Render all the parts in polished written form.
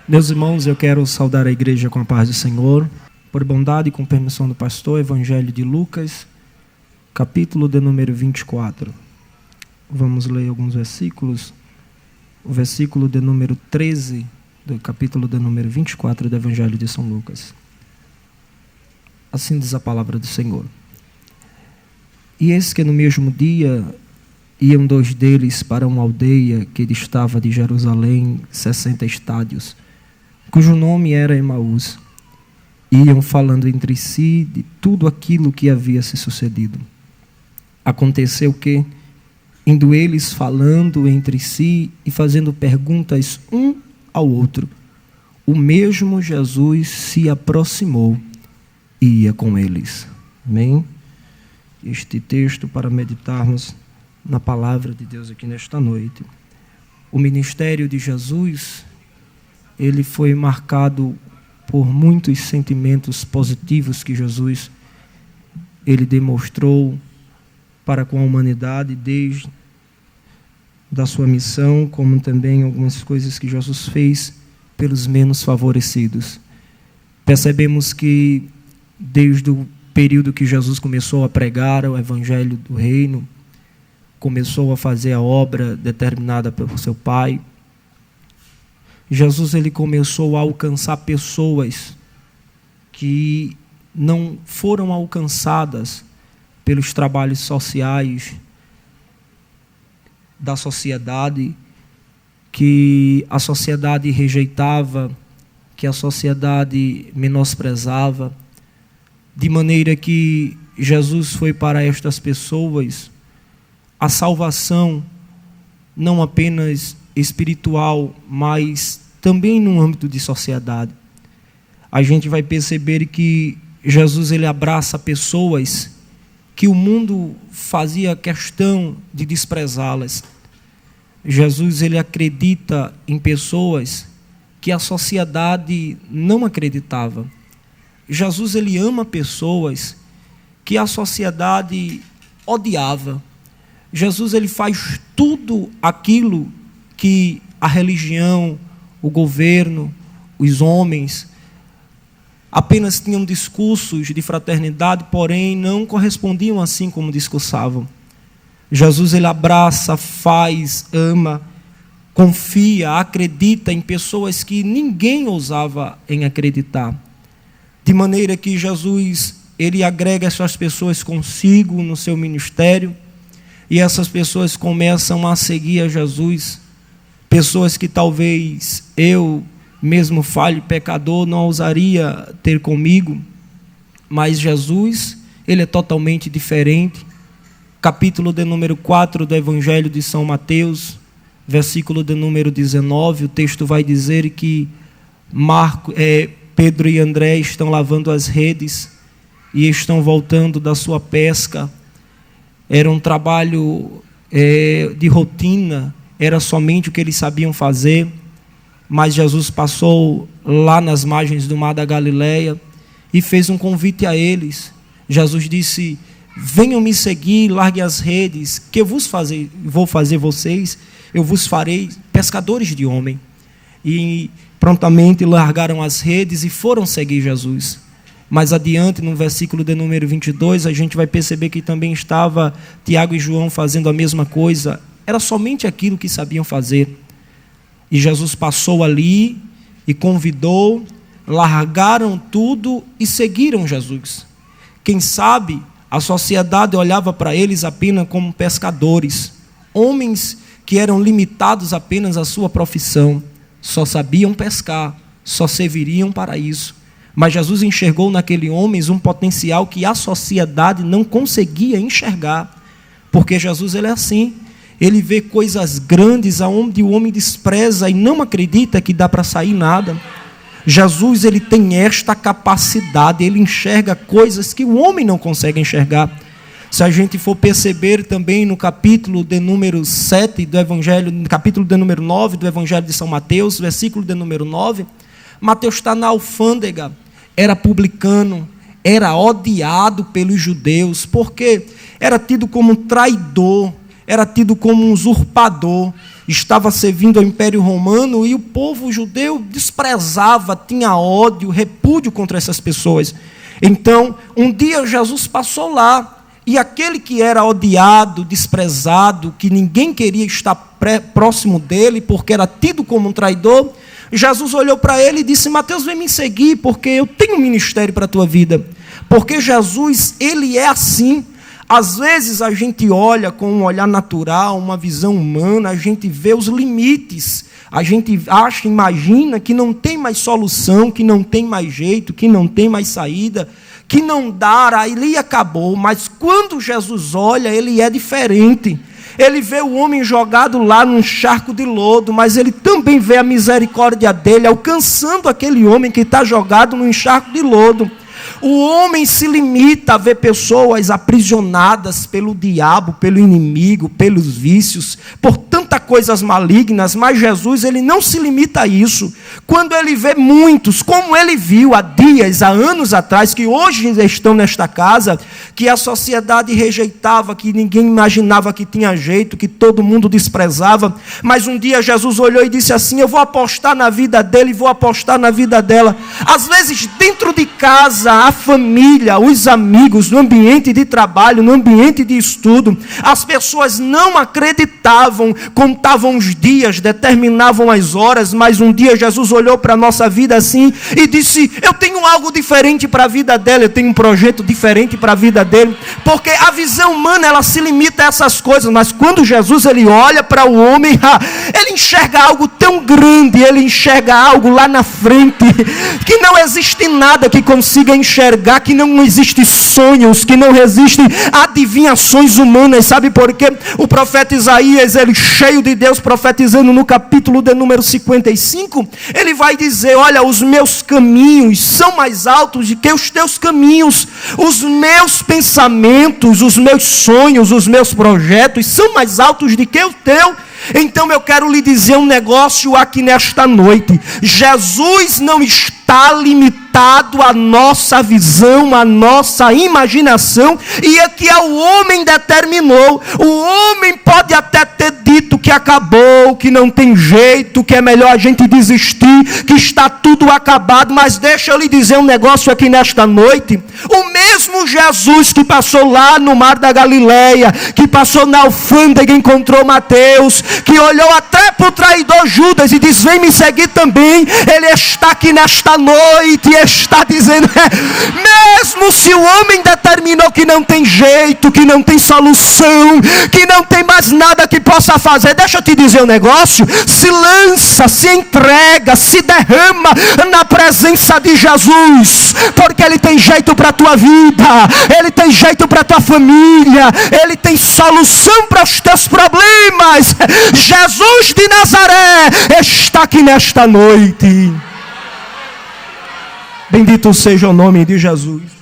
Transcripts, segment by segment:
Meus irmãos, eu quero saudar a igreja com a paz do Senhor. Por bondade e com permissão do pastor, Evangelho de Lucas, capítulo de número 24. Vamos ler alguns versículos. O versículo de número 13 do capítulo de número 24 do Evangelho de São Lucas. Assim diz a palavra do Senhor. E eis que no mesmo dia iam dois deles para uma aldeia que distava de Jerusalém 60 estádios, cujo nome era Emaús. Iam falando entre si de tudo aquilo que havia se sucedido. Aconteceu que, indo eles falando entre si e fazendo perguntas um ao outro, o mesmo Jesus se aproximou e ia com eles. Amém? Este texto para meditarmos na palavra de Deus aqui nesta noite. O ministério de Jesus, ele foi marcado por muitos sentimentos positivos que Jesus ele demonstrou para com a humanidade desde da sua missão, como também algumas coisas que Jesus fez pelos menos favorecidos. Percebemos que desde o período que Jesus começou a pregar o evangelho do reino, começou a fazer a obra determinada pelo seu Pai, Jesus ele começou a alcançar pessoas que não foram alcançadas pelos trabalhos sociais da sociedade, que a sociedade rejeitava, que a sociedade menosprezava, de maneira que Jesus foi para estas pessoas a salvação não apenas espiritual, mas também no âmbito de sociedade. A gente vai perceber que Jesus ele abraça pessoas que o mundo fazia questão de desprezá-las. Jesus ele acredita em pessoas que a sociedade não acreditava. Jesus ele ama pessoas que a sociedade odiava. Jesus ele faz tudo aquilo que a religião, o governo, os homens apenas tinham discursos de fraternidade, porém não correspondiam assim como discursavam. Jesus ele abraça, faz, ama, confia, acredita em pessoas que ninguém ousava em acreditar. De maneira que Jesus ele agrega essas pessoas consigo no seu ministério, e essas pessoas começam a seguir a Jesus. Pessoas que talvez eu, mesmo falho, pecador, não ousaria ter comigo, mas Jesus, ele é totalmente diferente. Capítulo de número 4 do Evangelho de São Mateus, versículo de número 19, o texto vai dizer que Pedro e André estão lavando as redes e estão voltando da sua pesca. Era um trabalho de rotina, era somente o que eles sabiam fazer, mas Jesus passou lá nas margens do mar da Galileia e fez um convite a eles. Jesus disse: venham me seguir, larguem as redes, que vou fazer vocês, eu vos farei pescadores de homem. E prontamente largaram as redes e foram seguir Jesus. Mais adiante, no versículo de número 22, a gente vai perceber que também estava Tiago e João fazendo a mesma coisa. Era somente aquilo que sabiam fazer. E Jesus passou ali e convidou, largaram tudo e seguiram Jesus. Quem sabe a sociedade olhava para eles apenas como pescadores, homens que eram limitados apenas à sua profissão, só sabiam pescar, só serviriam para isso. Mas Jesus enxergou naquele homens um potencial que a sociedade não conseguia enxergar, porque Jesus ele é assim. Ele vê coisas grandes aonde o homem despreza e não acredita que dá para sair nada. Jesus ele tem esta capacidade, ele enxerga coisas que o homem não consegue enxergar. Se a gente for perceber também no capítulo de número 7 do Evangelho, no capítulo de número 9 do Evangelho de São Mateus, versículo de número 9, Mateus está na alfândega, era publicano, era odiado pelos judeus, porque era tido como um traidor, era tido como um usurpador. estava servindo ao Império Romano, e o povo judeu desprezava, tinha ódio, repúdio contra essas pessoas. Então, um dia Jesus passou lá, e aquele que era odiado, desprezado, que ninguém queria estar próximo dele, porque era tido como um traidor, Jesus olhou para ele e disse: Mateus, vem me seguir, porque eu tenho um ministério para a tua vida. Porque Jesus, ele é assim. Às vezes a gente olha com um olhar natural, uma visão humana, a gente vê os limites, a gente acha, imagina que não tem mais solução, que não tem mais jeito, que não tem mais saída, que não dá, ali acabou. Mas quando Jesus olha, ele é diferente. Ele vê o homem jogado lá num charco de lodo, mas ele também vê a misericórdia dele alcançando aquele homem que está jogado num charco de lodo. O homem se limita a ver pessoas aprisionadas pelo diabo, pelo inimigo, pelos vícios, por tantas coisas malignas, mas Jesus, ele não se limita a isso. Quando ele vê muitos, como ele viu há dias, há anos atrás, que hoje estão nesta casa, que a sociedade rejeitava, que ninguém imaginava que tinha jeito, que todo mundo desprezava, mas um dia Jesus olhou e disse assim: eu vou apostar na vida dele, vou apostar na vida dela. Às vezes dentro de casa, a família, os amigos, no ambiente de trabalho, no ambiente de estudo, as pessoas não acreditavam, contavam os dias, determinavam as horas, mas um dia Jesus olhou para a nossa vida assim e disse: eu tenho algo diferente para a vida dela, eu tenho um projeto diferente para a vida dele, porque a visão humana, ela se limita a essas coisas, mas quando Jesus, ele olha para o homem, ele enxerga algo tão grande, ele enxerga algo lá na frente, que não existe nada que consiga enxergar, que não existe sonhos, que não existem adivinhações humanas. Sabe por quê? O profeta Isaías, ele cheio de Deus, profetizando no capítulo de número 55, ele vai dizer: olha, os meus caminhos são mais altos do que os teus caminhos, os meus pensamentos, os meus sonhos, os meus projetos são mais altos do que o teu. Então eu quero lhe dizer um negócio aqui nesta noite: Jesus não está limitado à nossa visão, à nossa imaginação, e é que o homem determinou. O homem pode até ter dito que acabou, que não tem jeito, que é melhor a gente desistir, que está tudo acabado, mas deixa eu lhe dizer um negócio aqui nesta noite: o mesmo Jesus que passou lá no mar da Galileia, que passou na alfândega e encontrou Mateus, que olhou até para o traidor Judas e diz: vem me seguir também, ele está aqui nesta noite e está dizendo: mesmo se o homem determinou que não tem jeito, que não tem solução, que não tem mais nada que possa fazer, deixa eu te dizer um negócio: se lança, se entrega, se derrama na presença de Jesus, porque ele tem jeito para a tua vida, ele tem jeito para a tua família, ele tem solução para os teus problemas. Jesus de Nazaré está aqui nesta noite. Bendito seja o nome de Jesus.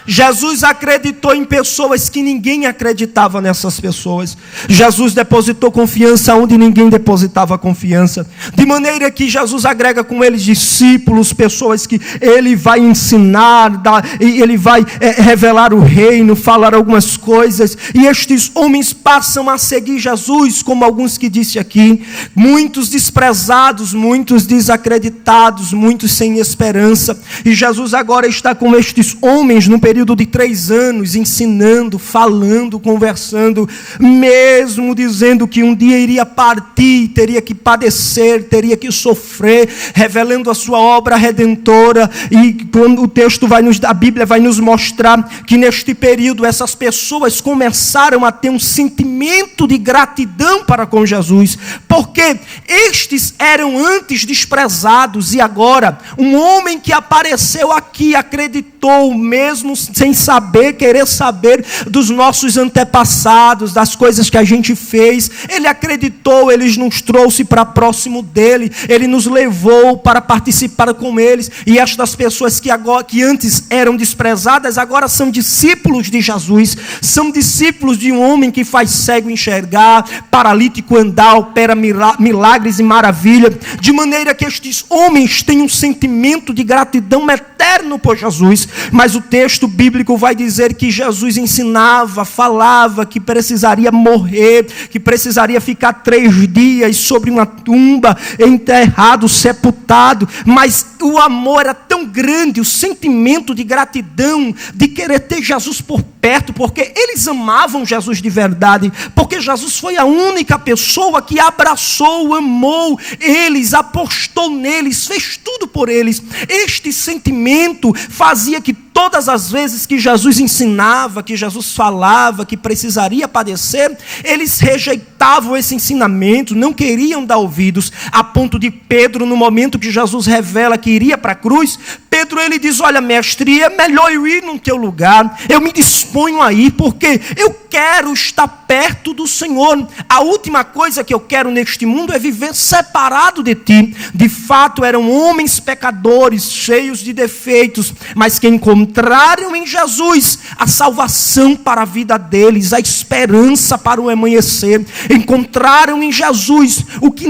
Jesus acreditou em pessoas que ninguém acreditava nessas pessoas. Jesus depositou confiança onde ninguém depositava confiança. De maneira que Jesus agrega com eles discípulos, pessoas que ele vai ensinar, ele vai revelar o reino, falar algumas coisas. E estes homens passam a seguir Jesus, como alguns que disse aqui. Muitos desprezados, muitos desacreditados, muitos sem esperança. E Jesus agora está com estes homens no período de 3 anos, ensinando, falando, conversando, mesmo dizendo que um dia iria partir, teria que padecer, teria que sofrer, revelando a sua obra redentora. E quando o texto a Bíblia vai nos mostrar que neste período essas pessoas começaram a ter um sentimento de gratidão para com Jesus, porque estes eram antes desprezados, e agora um homem que apareceu aqui acreditou, mesmo sem saber, querer saber dos nossos antepassados, das coisas que a gente fez. Ele acreditou, ele nos trouxe para próximo dele, ele nos levou para participar com eles, e estas pessoas que antes eram desprezadas, agora são discípulos de Jesus, são discípulos de um homem que faz cego enxergar, paralítico andar, opera milagres e maravilha, de maneira que estes homens têm um sentimento de gratidão eterno por Jesus. Mas o texto bíblico vai dizer que Jesus ensinava, falava que precisaria morrer, que precisaria ficar 3 dias sobre uma tumba, enterrado, sepultado. Mas o amor era tão grande, o sentimento de gratidão, de querer ter Jesus por perto, porque eles amavam Jesus de verdade, porque Jesus foi a única pessoa que abraçou, amou eles, apostou neles, fez tudo por eles. Este sentimento fazia que todas as vezes que Jesus ensinava, que Jesus falava que precisaria padecer, eles rejeitavam esse ensinamento, não queriam dar ouvidos, a ponto de Pedro, no momento que Jesus revela que iria para a cruz, Pedro ele diz: olha, mestre, é melhor eu ir no teu lugar, eu me disponho a ir, porque eu quero estar perto do Senhor. A última coisa que eu quero neste mundo é viver separado de ti. De fato, eram homens pecadores, cheios de defeitos, mas que encontraram em Jesus a salvação para a vida deles, a esperança para o amanhecer. Encontraram em Jesus o que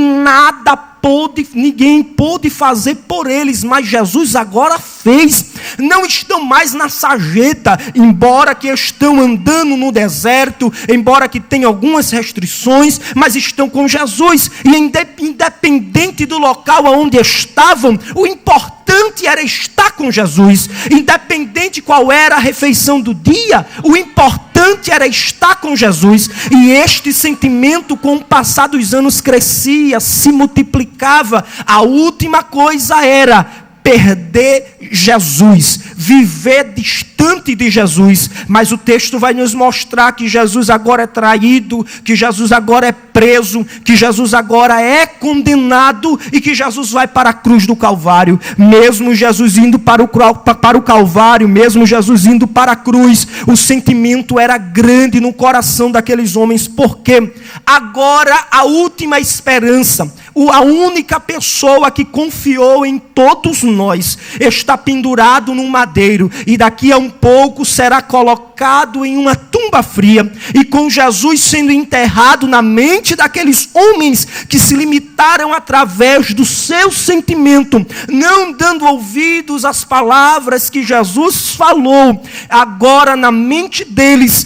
ninguém pôde fazer por eles, mas Jesus agora fez. Não estão mais na sarjeta, embora que estão andando no deserto, embora que tenham algumas restrições, mas estão com Jesus, e independente do local onde estavam, o importante era estar com Jesus. Independente qual era a refeição do dia, o importante era estar com Jesus. E este sentimento, com o passar dos anos, crescia, se multiplicava. A última coisa era perder Jesus, viver distante de Jesus. Mas o texto vai nos mostrar que Jesus agora é traído, que Jesus agora é preso, que Jesus agora é condenado e que Jesus vai para a cruz do Calvário. Mesmo Jesus indo para o Calvário, mesmo Jesus indo para a cruz, o sentimento era grande no coração daqueles homens, porque agora a última esperança, a única pessoa que confiou em todos nós, está pendurado num madeiro, e daqui a um pouco será colocado em uma tumba fria, e com Jesus sendo enterrado, na mente daqueles homens que se limitaram através do seu sentimento, não dando ouvidos às palavras que Jesus falou, agora na mente deles,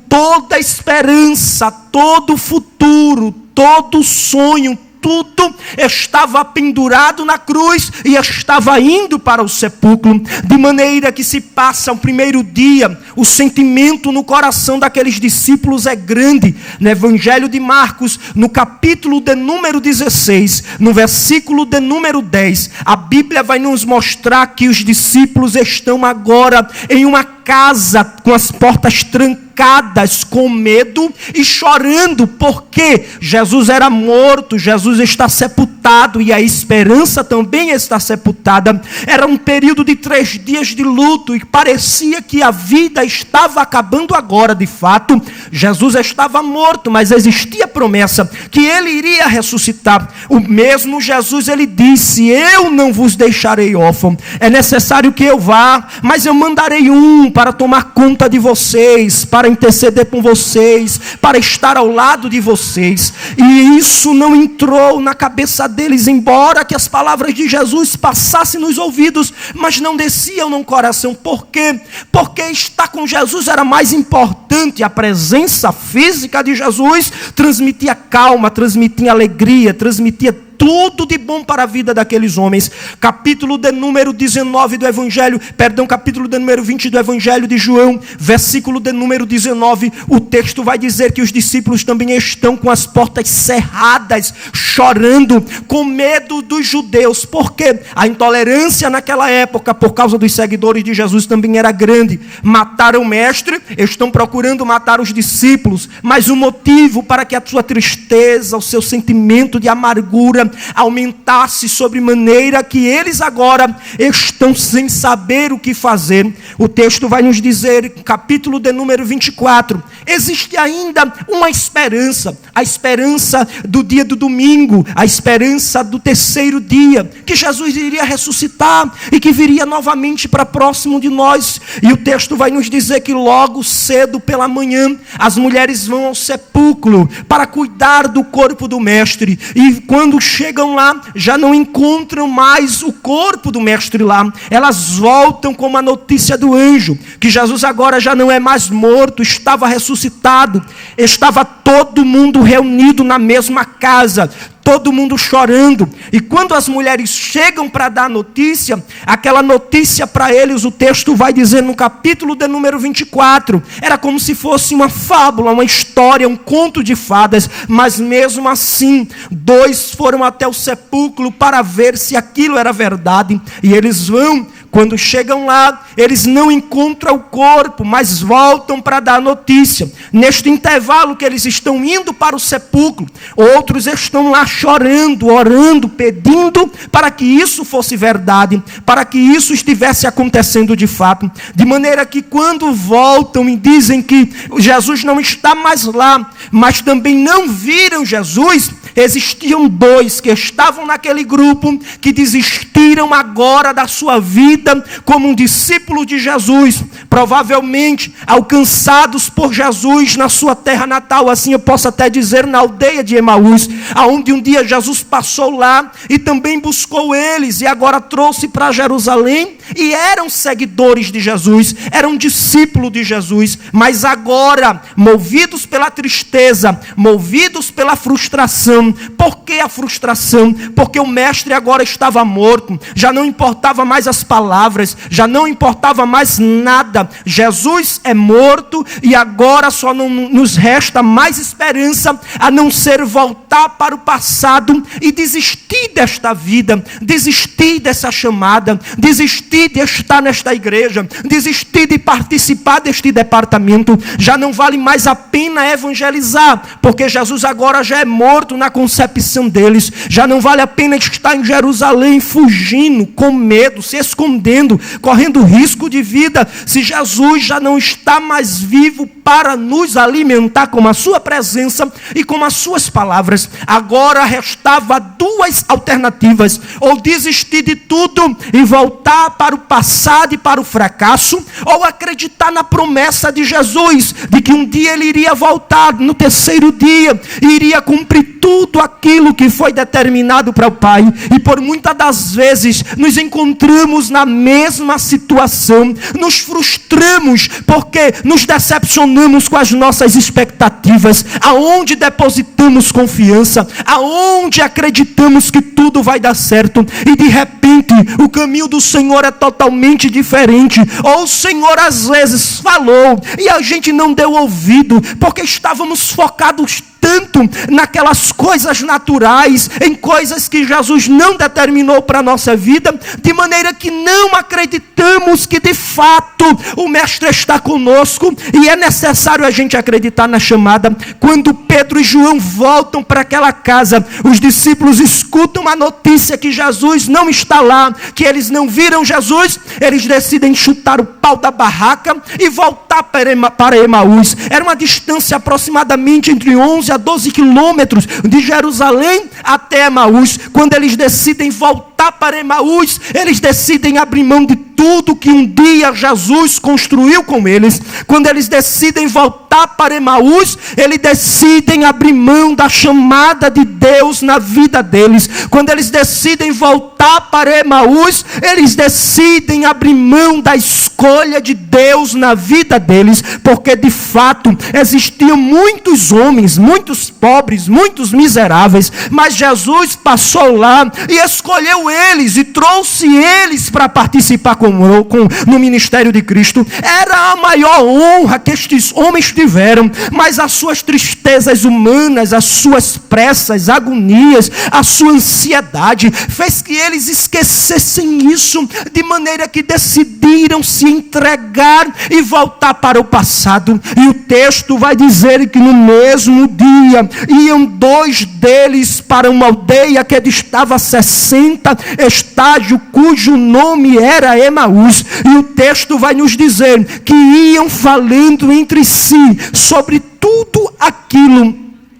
toda a esperança, todo o futuro, todo o sonho, tudo estava pendurado na cruz e estava indo para o sepulcro. De maneira que se passa o primeiro dia, o sentimento no coração daqueles discípulos é grande. No Evangelho de Marcos, no capítulo de número 16, no versículo de número 10, a Bíblia vai nos mostrar que os discípulos estão agora em uma casa com as portas trancadas, com medo e chorando, porque Jesus era morto, Jesus está sepultado e a esperança também está sepultada. Era um período de 3 dias de luto e parecia que a vida estava acabando agora. De fato, Jesus estava morto, mas existia promessa que ele iria ressuscitar. O mesmo Jesus, ele disse: eu não vos deixarei órfão, é necessário que eu vá, mas eu mandarei um para tomar conta de vocês, para interceder com vocês, para estar ao lado de vocês. E isso não entrou na cabeça deles, embora que as palavras de Jesus passassem nos ouvidos, mas não desciam no coração. Por quê? Porque estar com Jesus era mais importante. A presença física de Jesus transmitia calma, transmitia alegria, transmitia tudo de bom para a vida daqueles homens. Capítulo de número 19 do Evangelho, capítulo de número 20 do Evangelho de João, versículo de número 19, o texto vai dizer que os discípulos também estão com as portas cerradas, chorando, com medo dos judeus, porque a intolerância naquela época, por causa dos seguidores de Jesus, também era grande. Mataram o mestre, estão procurando matar os discípulos, mas o motivo para que a sua tristeza, o seu sentimento de amargura aumentasse sobremaneira, que eles agora estão sem saber o que fazer. O texto vai nos dizer, capítulo de número 24, existe ainda uma esperança, a esperança do dia do domingo, a esperança do terceiro dia, que Jesus iria ressuscitar e que viria novamente para próximo de nós. E o texto vai nos dizer que logo cedo pela manhã, as mulheres vão ao sepulcro para cuidar do corpo do mestre, e quando chegam lá, já não encontram mais o corpo do mestre lá. Elas voltam com a notícia do anjo, que Jesus agora já não é mais morto, estava ressuscitado. Estava todo mundo reunido na mesma casa, todo mundo chorando. E quando as mulheres chegam para dar notícia, aquela notícia para eles, o texto vai dizer no capítulo de número 24, era como se fosse uma fábula, uma história, um conto de fadas. Mas mesmo assim, 2 foram até o sepulcro para ver se aquilo era verdade. E eles vão. Quando chegam lá, eles não encontram o corpo, mas voltam para dar notícia. Neste intervalo que eles estão indo para o sepulcro, outros estão lá chorando, orando, pedindo para que isso fosse verdade, para que isso estivesse acontecendo de fato. De maneira que quando voltam e dizem que Jesus não está mais lá, mas também não viram Jesus, existiam 2 que estavam naquele grupo, que desistiram agora da sua vida como um discípulo de Jesus, provavelmente alcançados por Jesus na sua terra natal, assim eu posso até dizer, na aldeia de Emaús, aonde um dia Jesus passou lá e também buscou eles, e agora trouxe para Jerusalém, e eram seguidores de Jesus, eram discípulos de Jesus, mas agora, movidos pela tristeza, movidos pela frustração. Por que a frustração? Porque o mestre agora estava morto, já não importava mais as palavras, já não importava mais nada. Jesus é morto e agora só não nos resta mais esperança a não ser voltar para o passado e desistir desta vida, desistir dessa chamada, desistir de estar nesta igreja, desistir de participar deste departamento. Já não vale mais a pena evangelizar, porque Jesus agora já é morto na concepção deles. Já não vale a pena estar em Jerusalém fugindo, com medo, se escondendo, correndo risco de vida, se Jesus já não está mais vivo para nos alimentar com a sua presença e com as suas palavras. Agora restava 2 alternativas: ou desistir de tudo e voltar para o passado e para o fracasso, ou acreditar na promessa de Jesus, de que um dia ele iria voltar no 3º dia, e iria cumprir tudo aquilo que foi determinado para o Pai. E por muitas das vezes nos encontramos na mesma situação, nos frustramos porque nos decepcionamos com as nossas expectativas, aonde depositamos confiança, aonde acreditamos que tudo vai dar certo, e de repente o caminho do Senhor é totalmente diferente, ou o Senhor às vezes falou e a gente não deu ouvido, porque estávamos focados tanto naquelas coisas naturais, em coisas que Jesus não determinou para a nossa vida, de maneira que não acreditamos que de fato o Mestre está conosco. E é necessário a gente acreditar na chamada. Quando Pedro e João voltam para aquela casa, os discípulos escutam a notícia que Jesus não está lá, que eles não viram Jesus. Eles decidem chutar o pau da barraca e voltar para Emaús. Era uma distância aproximadamente entre 11 a 12 quilômetros de Jerusalém até Emaús. Quando eles decidem voltar para Emaús, eles decidem abrir mão de tudo que um dia Jesus construiu com eles. Quando eles decidem voltar para Emaús, eles decidem abrir mão da chamada de Deus na vida deles. Quando eles decidem voltar para Emaús, eles decidem abrir mão da escolha de Deus na vida deles, porque de fato existiam muitos homens, muitos pobres, muitos miseráveis, mas Jesus passou lá e escolheu eles e trouxe eles para participar no ministério de Cristo. Era a maior honra que estes homens tiveram, mas as suas tristezas humanas, as suas pressas, agonias, a sua ansiedade fez que eles esquecessem isso, de maneira que decidiram se entregar e voltar para o passado. E o texto vai dizer que no mesmo dia iam 2 deles para uma aldeia que distava 60 estádios, cujo nome era Emaús. E o texto vai nos dizer que iam falando entre si sobre tudo aquilo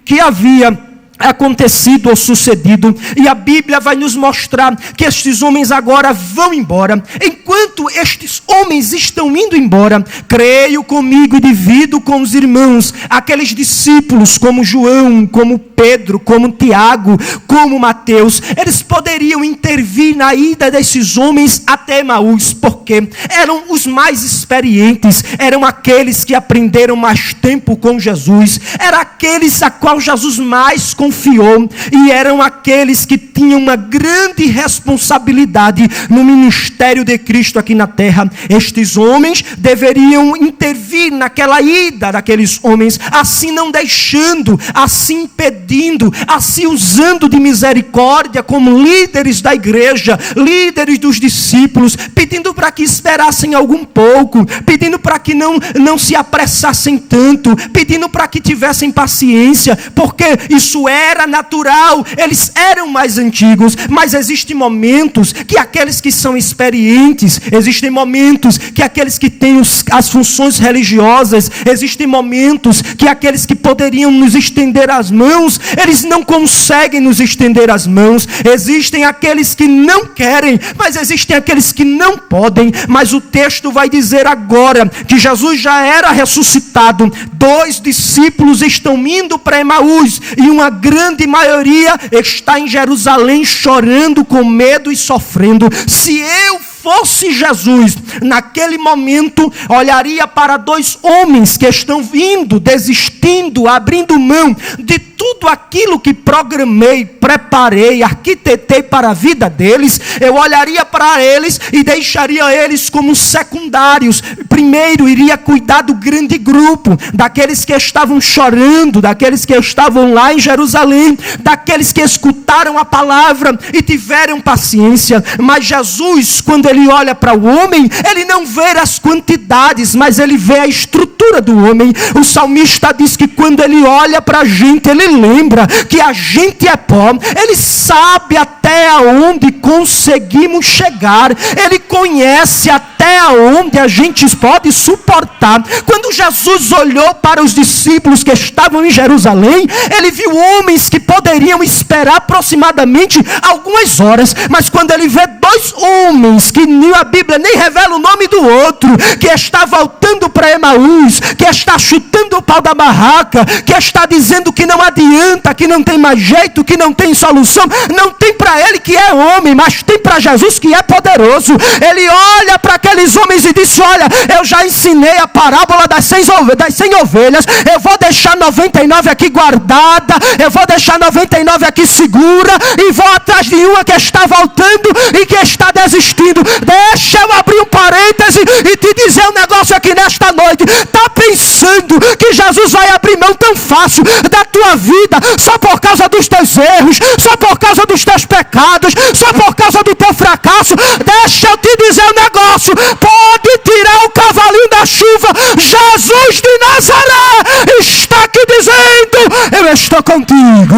que havia acontecido ou sucedido, e a Bíblia vai nos mostrar que estes homens agora vão embora. Enquanto estes homens estão indo embora, creio comigo e divido com os irmãos, aqueles discípulos como João, como Pedro, como Tiago, como Mateus, eles poderiam intervir na ida desses homens até Emaús, porque eram os mais experientes, eram aqueles que aprenderam mais tempo com Jesus, eram aqueles a qual Jesus mais confiou, e eram aqueles que tinham uma grande responsabilidade no ministério de Cristo aqui na terra. Estes homens deveriam intervir naquela ida daqueles homens, assim não deixando, assim impedindo, assim usando de misericórdia como líderes da igreja, líderes dos discípulos, pedindo para que esperassem algum pouco, pedindo para que não se apressassem tanto, pedindo para que tivessem paciência, porque isso era natural, eles eram mais antigos. Mas existem momentos que aqueles que são experientes, existem momentos que aqueles que têm as funções religiosas, existem momentos que aqueles que poderiam nos estender as mãos, eles não conseguem nos estender as mãos. Existem aqueles que não querem, mas existem aqueles que não podem. Mas o texto vai dizer agora que Jesus já era ressuscitado, 2 discípulos estão indo para Emaús, e uma grande maioria está em Jerusalém chorando com medo e sofrendo. Se eu fosse Jesus, naquele momento, olharia para 2 homens que estão vindo, desistindo, abrindo mão de tudo aquilo que programei, preparei, arquitetei para a vida deles. Eu olharia para eles e deixaria eles como secundários. Primeiro iria cuidar do grande grupo, daqueles que estavam chorando, daqueles que estavam lá em Jerusalém, daqueles que escutaram a palavra e tiveram paciência. Mas Jesus, quando ele olha para o homem, ele não vê as quantidades, mas ele vê a estrutura do homem. O salmista diz que quando ele olha para a gente, ele lembra que a gente é pó, ele sabe até aonde conseguimos chegar, ele conhece até aonde a gente pode suportar. Quando Jesus olhou para os discípulos que estavam em Jerusalém, ele viu homens que poderiam esperar aproximadamente algumas horas, mas quando ele vê 2 homens que a Bíblia nem revela o nome do outro, que está voltando para Emaús, que está chutando o pau da barraca, que está dizendo que não adianta, que não tem mais jeito, que não tem solução, não tem para ele que é homem, mas tem para Jesus que é poderoso. Ele olha para aqueles homens e disse: olha, eu já ensinei a parábola das 100 ovelhas, eu vou deixar 99 aqui guardada, eu vou deixar 99 aqui segura, e vou atrás de uma que está voltando e que está desistindo. Deixa eu abrir um parêntese e te dizer um negócio aqui nesta noite. Está pensando que Jesus vai abrir mão tão fácil da tua vida, só por causa dos teus erros, só por causa dos teus pecados, só por causa do teu fracasso? Deixa eu te dizer um negócio. Pode tirar o cavalinho da chuva, Jesus de Nazaré está aqui dizendo: eu estou contigo,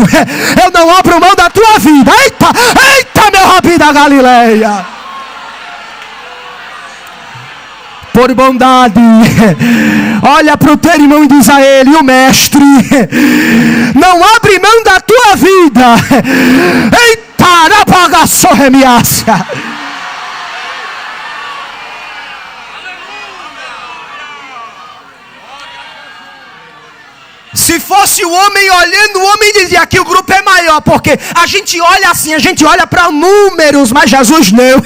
eu não abro mão da tua vida. Eita, meu Rabi da Galileia, por bondade, olha para o teu irmão e diz a ele: o mestre não abre mão da tua vida. Eita, rabagaço remiácia. Se fosse o homem olhando, o homem dizia que o grupo é maior, porque a gente olha assim, a gente olha para números, mas Jesus não.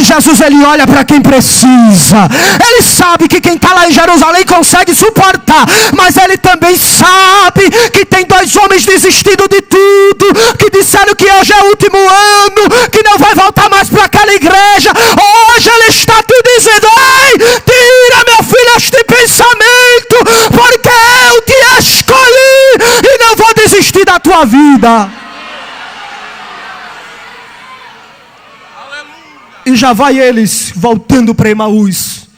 Jesus, ele olha para quem precisa. Ele sabe que quem está lá em Jerusalém consegue suportar, mas ele também sabe que tem 2 homens desistindo de tudo, que disseram que hoje é o último ano, que não vai voltar mais para aquela igreja. Hoje ele está te dizendo: ei, tira, meu filho, este pensamento, porque eu te escolhi e não vou desistir da tua vida. E já vai eles voltando para Emaús.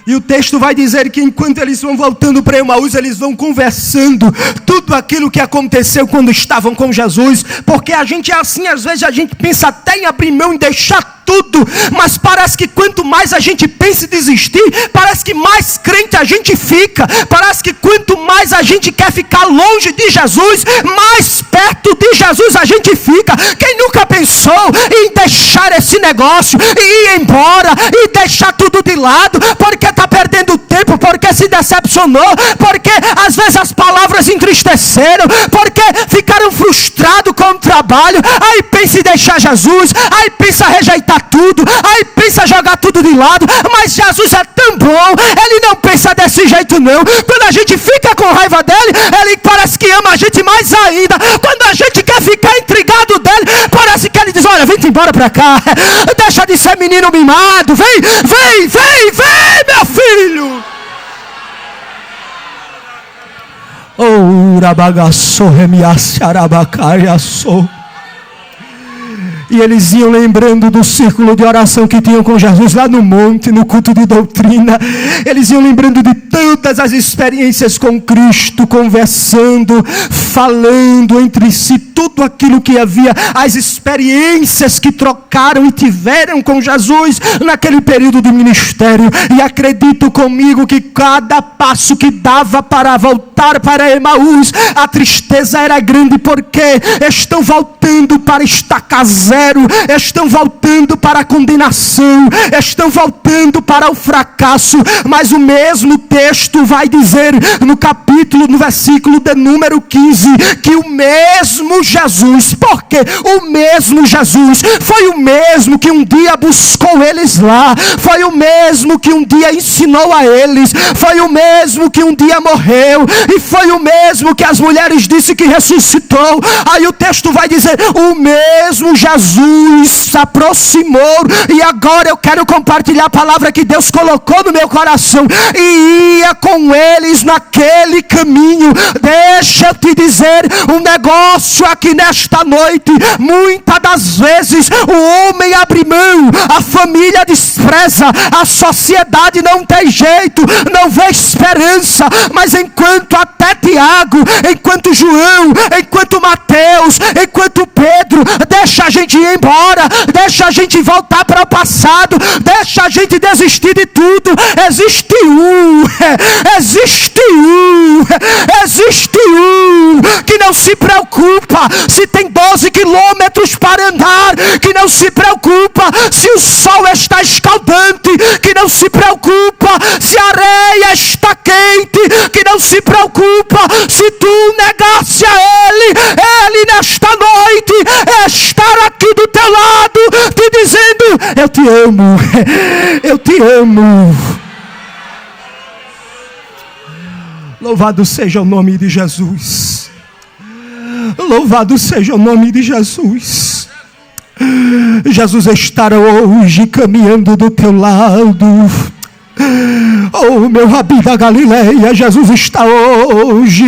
E o texto vai dizer que enquanto eles vão voltando para Emaús, eles vão conversando tudo aquilo que aconteceu quando estavam com Jesus. Porque a gente é assim, às vezes a gente pensa até em abrir mão e deixar tudo, mas parece que quanto mais a gente pensa em desistir, parece que mais crente a gente fica, parece que quanto mais a gente quer ficar longe de Jesus, mais perto de Jesus a gente fica. Quem nunca pensou em deixar esse negócio, e ir embora, e deixar tudo de lado, porque está perdendo tempo, porque se decepcionou, porque às vezes as palavras entristeceram, porque ficaram frustrados com o trabalho, aí pensa em deixar Jesus, aí pensa rejeitar tudo, aí pensa jogar tudo de lado, mas Jesus é tão bom, ele não pensa desse jeito não. Quando a gente fica com raiva dele, ele parece que ama a gente mais ainda. Quando a gente quer ficar intrigado dele, parece que ele diz: olha, vem embora pra cá, deixa de ser menino mimado, vem, meu filho. Oh, rabagaço, remiasse, arabacariaço. E eles iam lembrando do círculo de oração que tinham com Jesus lá no monte, no culto de doutrina. Eles iam lembrando de todas as experiências com Cristo, conversando, falando entre si, tudo aquilo que havia, as experiências que trocaram e tiveram com Jesus naquele período de ministério. E acredito comigo que cada passo que dava para voltar para Emaús, a tristeza era grande, porque estão voltando para estaca zero, estão voltando para a condenação, estão voltando para o fracasso. Mas o mesmo texto vai dizer no versículo de número 15, que o mesmo Jesus, porque o mesmo Jesus foi o mesmo que um dia buscou eles lá, foi o mesmo que um dia ensinou a eles, foi o mesmo que um dia morreu, e foi o mesmo que as mulheres disse que ressuscitou. Aí o texto vai dizer: o mesmo Jesus se aproximou, e agora eu quero compartilhar a palavra que Deus colocou no meu coração, e ia com eles naquele caminho. Deixa eu te dizer um negócio aqui nesta noite: muitas das vezes o homem abre mão, a família despreza, a sociedade não tem jeito, não vê esperança, mas enquanto até Tiago, enquanto João, enquanto Mateus, enquanto Pedro, deixa a gente ir embora, deixa a gente voltar para o passado, deixa a gente desistir de tudo. Existe um que não se preocupa se tem 12 quilômetros para andar, que não se preocupa se o sol está escaldante, que não se preocupa se a areia está quente, que não se preocupa se tu negasse a ele nesta noite estar aqui do teu lado, te dizendo: eu te amo, eu te amo. Louvado seja o nome de Jesus. Louvado seja o nome de Jesus. Jesus estará hoje caminhando do teu lado. Oh, meu Rabi da Galileia, Jesus está hoje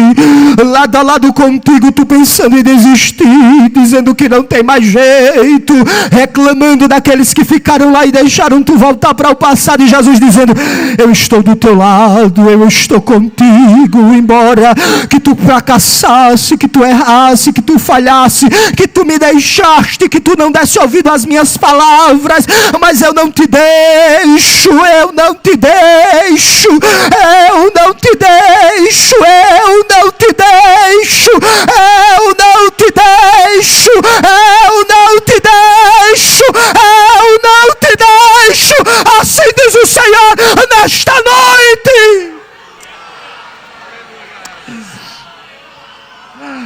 lado a lado contigo, tu pensando em desistir, dizendo que não tem mais jeito, reclamando daqueles que ficaram lá e deixaram tu voltar para o passado, e Jesus dizendo: eu estou do teu lado, eu estou contigo, embora que tu fracassasse, que tu errasse, que tu falhasse, que tu me deixaste, que tu não desse ouvido às minhas palavras, mas eu não te deixo, eu não te deixo, eu não te deixo, eu não te deixo, eu não te deixo, eu não te deixo, eu não te deixo. Assim diz o Senhor nesta noite.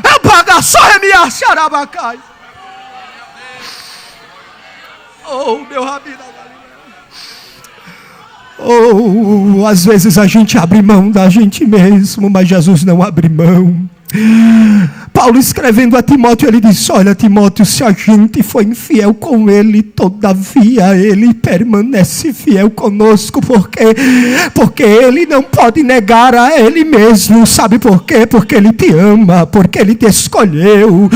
Eu pago só remiasse arabacai. Oh, meu Rabi. Oh, às vezes a gente abre mão da gente mesmo, mas Jesus não abre mão. Paulo escrevendo a Timóteo, ele diz: olha, Timóteo, se a gente foi infiel com ele, todavia ele permanece fiel conosco, porque ele não pode negar a ele mesmo. Sabe por quê? Porque ele te ama, porque ele te escolheu,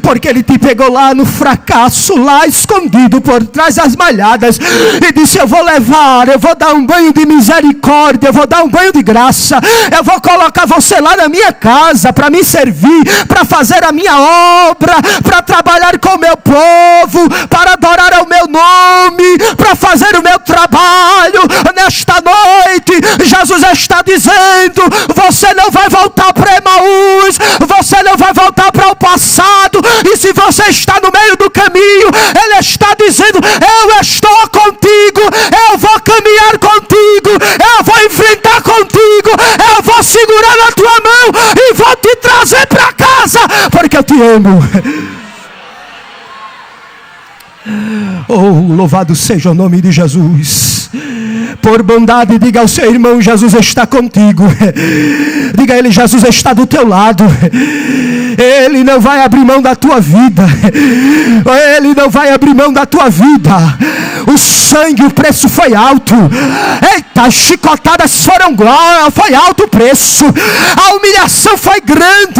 porque ele te pegou lá no fracasso, lá escondido por trás das malhadas, e disse: eu vou levar, eu vou dar um banho de misericórdia, eu vou dar um banho de graça, eu vou colocar você lá na minha casa para me servir, para fazer a minha obra, para trabalhar com o meu povo, para adorar ao meu nome. para fazer o meu trabalho. Nesta noite, Jesus está dizendo: você não vai voltar para Emaús, você não vai voltar para o passado. E se você está no meio do caminho, Ele está dizendo: eu estou contigo, eu vou caminhar contigo, eu vou enfrentar contigo, eu vou segurar na tua mão e vou te trazer para casa, porque eu te amo. Oh, louvado seja o nome de Jesus. Por bondade, diga ao seu irmão: Jesus está contigo. Diga a ele: Jesus está do teu lado. Ele não vai abrir mão da tua vida. Ele não vai abrir mão da tua vida. O sangue, o preço foi alto. Eita, as chicotadas foram glória, foi alto o preço. A humilhação foi grande.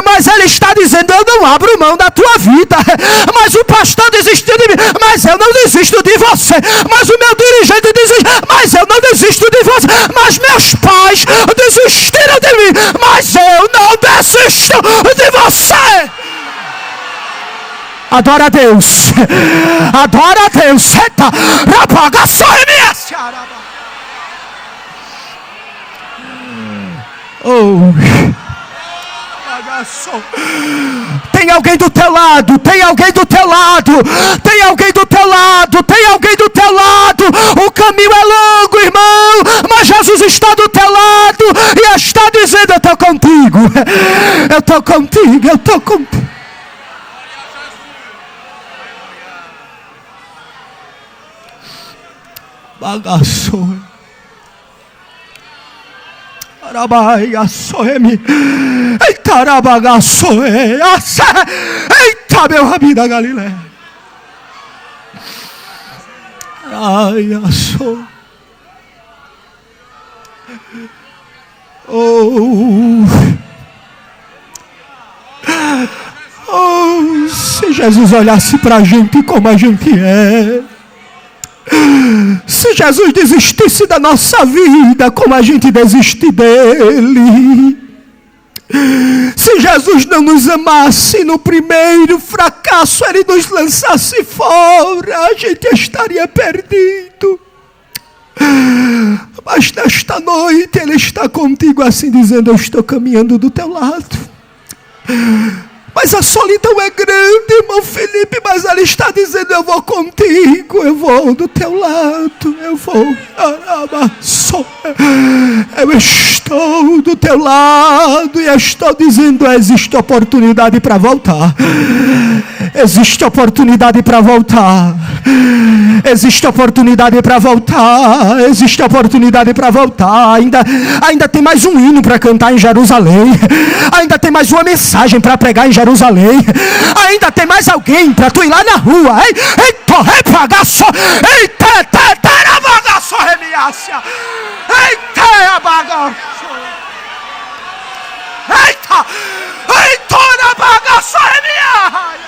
Mas Ele está dizendo: eu não abro mão da tua vida. Mas o pastor desistiu de mim. Mas eu não desisto de você. Mas o meu dirigente desistiu. Mas eu não desisto de você. Mas meus pais desistiram de mim. Mas eu não desisto de você. Adora a Deus. Adora a Deus. Eita, rapaga só oh. Tem alguém do teu lado, tem alguém do teu lado, tem alguém do teu lado, tem alguém do teu lado. O caminho é longo, irmão, mas Jesus está do teu lado e está dizendo: eu estou contigo, eu estou contigo, eu estou contigo. Bagaçou. Eita, meu rabi da Galileia. Ai, assou. Oh, se Jesus olhasse para a gente como a gente é. Se Jesus desistisse da nossa vida como a gente desiste dele. Se Jesus não nos amasse no primeiro fracasso, Ele nos lançasse fora, a gente estaria perdido. Mas nesta noite Ele está contigo assim, dizendo: eu estou caminhando do teu lado. Mas a solidão é grande, irmão Felipe, mas Ele está dizendo: eu vou contigo, eu vou do teu lado, eu vou. Eu estou do teu lado e estou dizendo: existe oportunidade para voltar. Existe oportunidade para voltar. Existe oportunidade para voltar. Existe oportunidade para voltar. Ainda tem mais um hino para cantar em Jerusalém. Ainda tem mais uma mensagem para pregar em Jerusalém. Ainda tem mais alguém para tu ir lá na rua. Eita, bagaço. Eita, bagaço, remiácia. Eita, bagaço. Eita, bagaço, remiácia.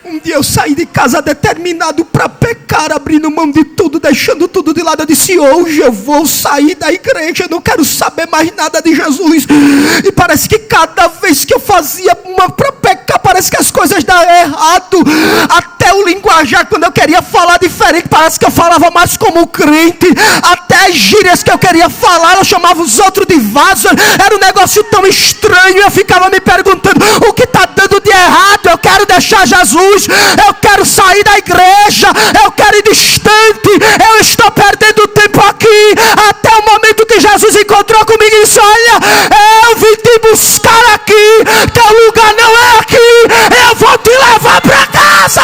Um dia eu saí de casa determinado para pecar, abrindo mão de tudo, deixando tudo de lado. Eu disse: hoje eu vou sair da igreja, eu não quero saber mais nada de Jesus. E parece que cada vez que eu fazia uma para pecar, parece que as coisas davam errado. Até o linguajar, quando eu queria falar diferente, parece que eu falava mais como crente. Até as gírias que eu queria falar, eu chamava os outros de vaso. Era um negócio tão estranho. Eu ficava me perguntando: o que está dando de errado? Eu quero deixar Jesus, eu quero sair da igreja, eu quero ir distante. Eu estou perdendo tempo aqui, até o momento que Jesus encontrou comigo e disse: olha, eu vim te buscar aqui, teu lugar não é aqui, eu vou te levar para casa.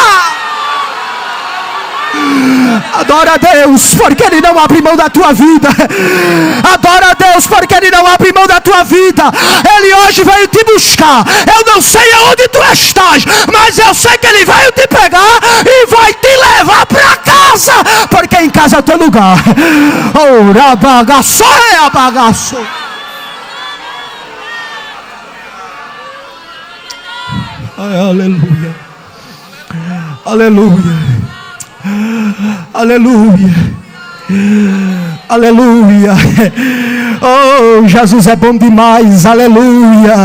Adora a Deus, porque Ele não abre mão da tua vida. Adora a Deus, porque Ele não abre mão da tua vida. Ele hoje veio te buscar. Eu não sei aonde tu estás, mas eu sei que Ele veio te pegar e vai te levar para casa, porque em casa casa é o teu lugar. Ora bagaço, é bagaço. Aleluia. Aleluia. Aleluia. Aleluia. Oh, Jesus é bom demais. Aleluia.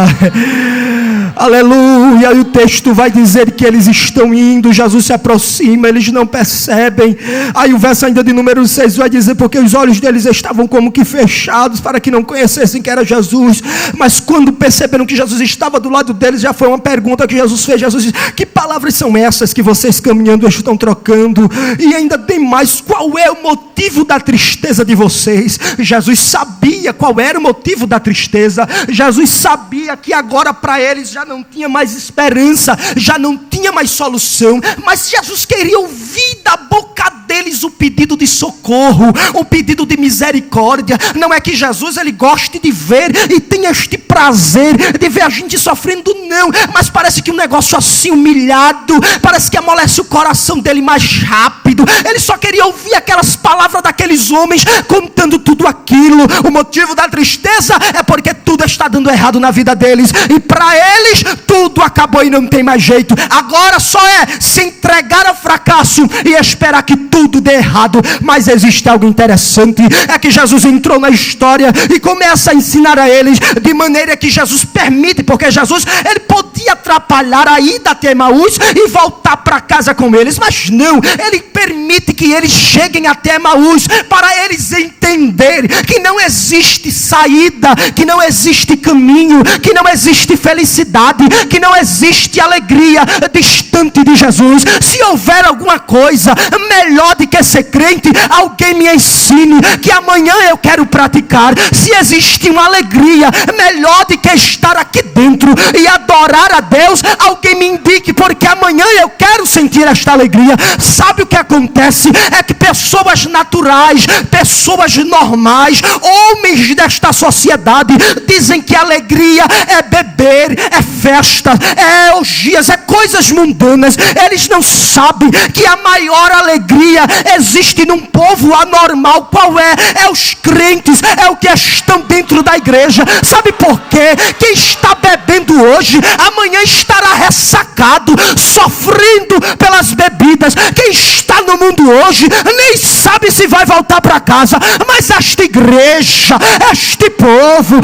Aleluia. E o texto vai dizer que eles estão indo, Jesus se aproxima, eles não percebem. Aí o verso ainda de número 6 vai dizer, porque os olhos deles estavam como que fechados, para que não conhecessem que era Jesus. Mas quando perceberam que Jesus estava do lado deles, já foi uma pergunta que Jesus fez. Jesus disse, que palavras são essas que vocês caminhando estão trocando? E ainda tem mais, qual é o motivo da tristeza de vocês? Jesus sabia qual era o motivo da tristeza. Jesus sabia que agora para eles já não tinha mais esperança, já não tinha mais solução, mas Jesus queria ouvir da boca deles o pedido de socorro, o pedido de misericórdia. Não é que Jesus ele goste de ver e tenha este prazer de ver a gente sofrendo, não, mas parece que um negócio assim humilhado, parece que amolece o coração dele mais rápido. Ele só queria ouvir aquelas palavras daqueles homens contando tudo aquilo. O motivo da tristeza é porque tudo está dando errado na vida deles, e para eles tudo acabou e não tem mais jeito. Agora só é se entregar ao fracasso e esperar que tudo dê errado. Mas existe algo interessante, é que Jesus entrou na história e começa a ensinar a eles, de maneira que Jesus permite, porque Jesus ele podia atrapalhar a ida até Emaús e voltar para casa com eles, mas não, ele permite que eles cheguem até Emaús, para eles entenderem que não existe saída, que não existe caminho, que não existe felicidade, que não existe alegria distante de Jesus. Se houver alguma coisa melhor do que ser crente, alguém me ensine, que amanhã eu quero praticar. Se existe uma alegria melhor do que estar aqui dentro e adorar a Deus, alguém me indique, porque amanhã eu quero sentir esta alegria. Sabe o que acontece? É que pessoas naturais, pessoas normais, homens desta sociedade, dizem que alegria é beber, é festa, é orgias, é coisas mundanas. Eles não sabem que a maior alegria existe num povo anormal. Qual é? É os crentes, é o que estão dentro da igreja. Sabe por quê? Quem está bebendo hoje, amanhã estará ressacado, sofrendo pelas bebidas. Quem está no mundo hoje, nem sabe se vai voltar para casa. Mas esta igreja, este povo,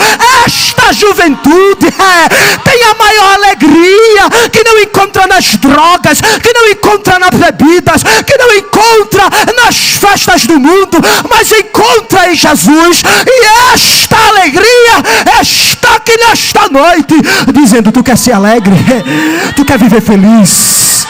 esta juventude, tem a maior alegria, que não encontra nas drogas, que não encontra nas bebidas, que não encontra nas festas do mundo, mas encontra em Jesus. E esta alegria está aqui nesta noite, dizendo, tu quer ser alegre? Tu quer viver feliz?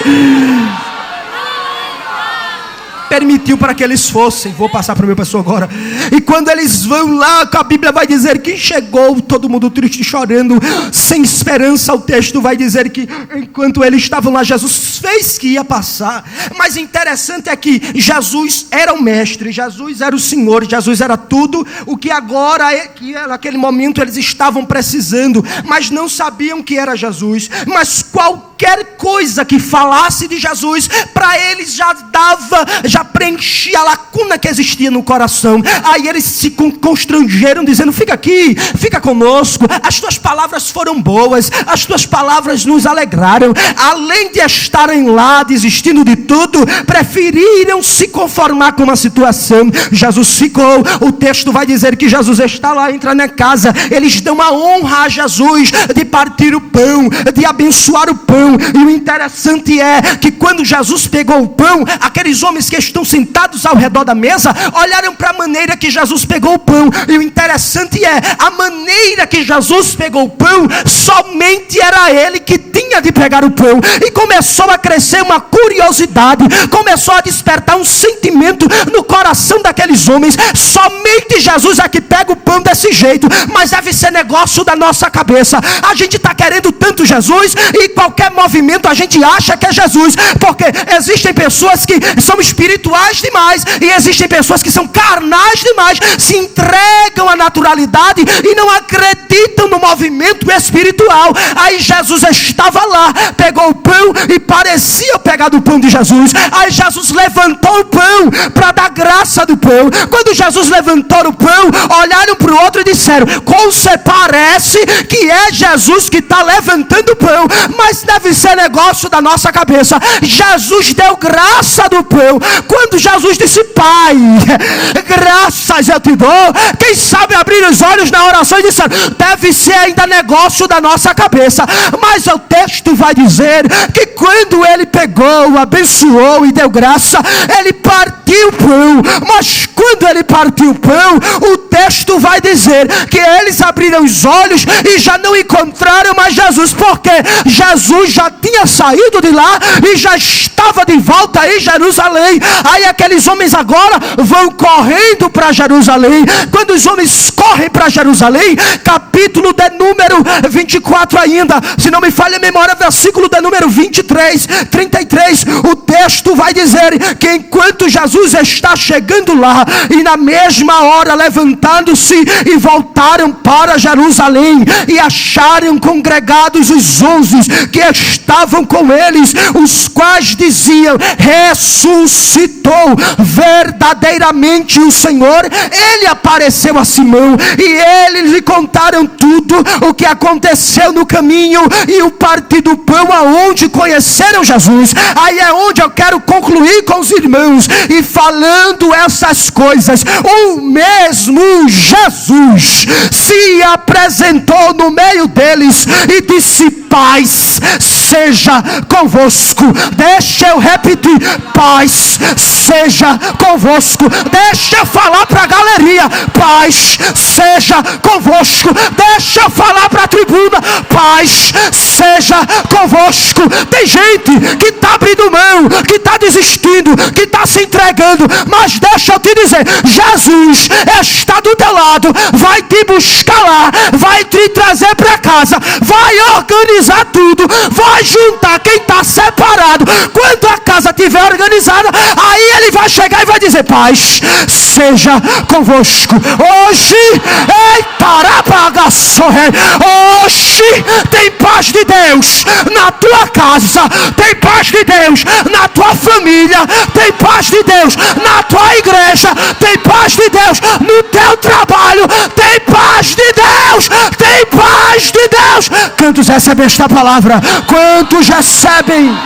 Permitiu para que eles fossem. Vou passar para a minha pessoa agora. E quando eles vão lá, a Bíblia vai dizer que chegou todo mundo triste, chorando, sem esperança. O texto vai dizer que enquanto eles estavam lá, Jesus fez que ia passar. Mas interessante é que Jesus era o mestre, Jesus era o Senhor, Jesus era tudo o que agora, que naquele momento eles estavam precisando, mas não sabiam que era Jesus. Mas qualquer coisa que falasse de Jesus, para eles já preenchia a lacuna que existia no coração. Aí eles se constrangeram, dizendo, fica aqui, fica conosco, as tuas palavras foram boas, as tuas palavras nos alegraram. Além de estarem lá desistindo de tudo, preferiram se conformar com uma situação. Jesus ficou. O texto vai dizer que Jesus está lá, entra na casa, eles dão a honra a Jesus de partir o pão, de abençoar o pão. E o interessante é que quando Jesus pegou o pão, aqueles homens que estão sentados ao redor da mesa olharam para a maneira que Jesus pegou o pão. E o interessante é, a maneira que Jesus pegou o pão, somente era ele que tinha de pegar o pão. E começou a crescer uma curiosidade, começou a despertar um sentimento no coração daqueles homens. Somente Jesus é que pega o pão desse jeito. Mas deve ser negócio da nossa cabeça. A gente está querendo tanto Jesus, e qualquer movimento a gente acha que é Jesus, porque existem pessoas que são espirituais espirituais demais, e existem pessoas que são carnais demais, se entregam à naturalidade e não acreditam no movimento espiritual. Aí Jesus estava lá, pegou o pão e parecia pegar do pão de Jesus. Aí Jesus levantou o pão para dar graça do pão. Quando Jesus levantou o pão, olharam para o outro e disseram: como você parece que é Jesus que está levantando o pão, mas deve ser negócio da nossa cabeça. Jesus deu graça do pão. Quando Jesus disse: Pai, graças eu te dou, quem sabe abrir os olhos na oração e disseram: deve ser ainda negócio da nossa cabeça. Mas o texto vai dizer que quando ele pegou, abençoou e deu graça, ele partiu o pão. Mas quando ele partiu o pão, o texto vai dizer que eles abriram os olhos e já não encontraram mais Jesus, porque Jesus já tinha saído de lá e já estava de volta em Jerusalém. Aí aqueles homens agora vão correndo para Jerusalém. Quando os homens correm para Jerusalém, capítulo de número 24 ainda, se não me falha a memória, versículo de número 23, 33, o texto vai dizer que enquanto Jesus está chegando lá, e na mesma hora levantando-se e voltaram para Jerusalém, e acharam congregados os 11 que estavam com eles, os quais diziam: ressuscitou verdadeiramente o Senhor, ele apareceu a Simão. E eles lhe contaram tudo o que aconteceu no caminho e o partir do pão, aonde conheceram Jesus. Aí é onde eu quero concluir com os irmãos. E falando essas coisas, o mesmo Jesus se apresentou no meio deles e disse: paz seja convosco. Deixa eu repetir: paz seja convosco. Deixa eu falar para a galeria: paz seja convosco. Deixa eu falar para a tribuna: paz seja convosco. Tem gente que está abrindo mão, que está desistindo, que está se entregando, mas deixa eu te dizer: Jesus está do teu lado, vai te buscar lá, vai te trazer para casa, vai organizar tudo, vai juntar quem está separado. Quando a casa estiver organizada, aí ele vai chegar e vai dizer: paz seja convosco. Hoje, hoje tem paz de Deus na tua casa, tem paz de Deus na tua família, tem paz de Deus na tua igreja, tem paz de Deus no teu trabalho, tem paz de Deus, tem paz de Deus. Quantos recebem esta palavra? Quantos recebem?